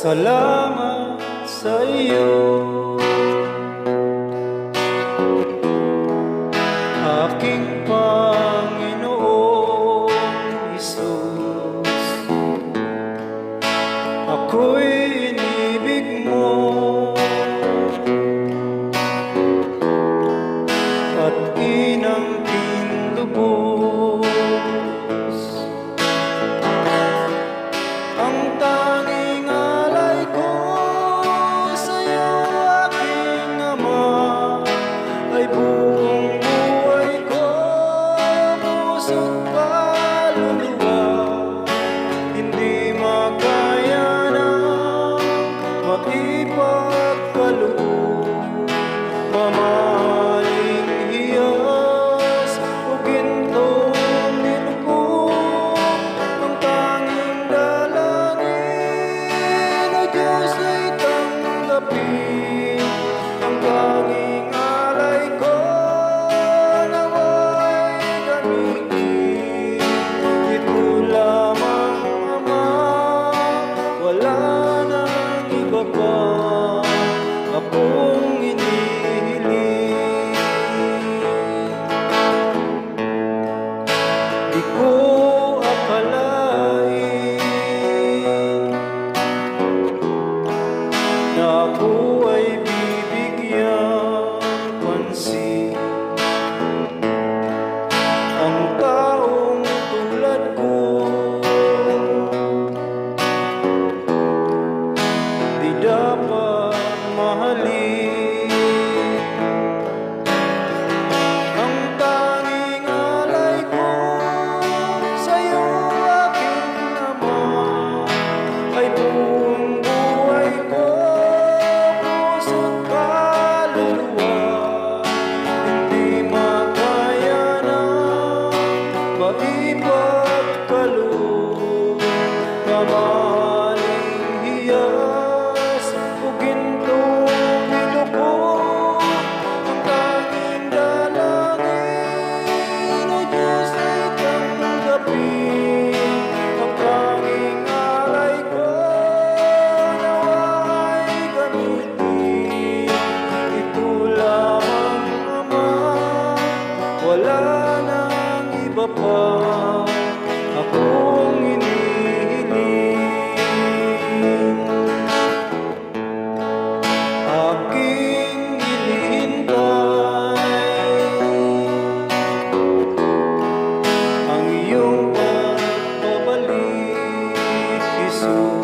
Salamat sa iyo, aking Panginoong Hesus. Ako'y inibig mo at inangkin lubos. Ang tanging alay ko sa'yo, aking Ama, ay buong buhay ko, puso't kaluluwa. Hindi makaya ng maipagkaloob, mamahaling hiyas o gintong nilugod. Ang tanging dalangin, O Diyos, ay tanggapin. Ang tanging alay ko, nawa'y gamitin. Ito lamang, Ama, wala nang iba pa akong hinihiling. Di ko akalain na ako ay bibigyan pansin. Ang taong tulad ko, di dapat mahalin. Ang tanging alay ko sa'yo, aking Ama, ay buong buhay ko, puso't kaluluwa. Hindi makaya ng maipagkaloob, mamahaling hiyas o gintong nilugod. Ang tanging dalangin, O Diyos, ay tanggapin. Ang tanging alay ko, nawa'y gamitin. Ito lamang, Ama, wala nang iba pa akong hinihiling. Aking hinihintay ang iyong pagbabalik, Jesus.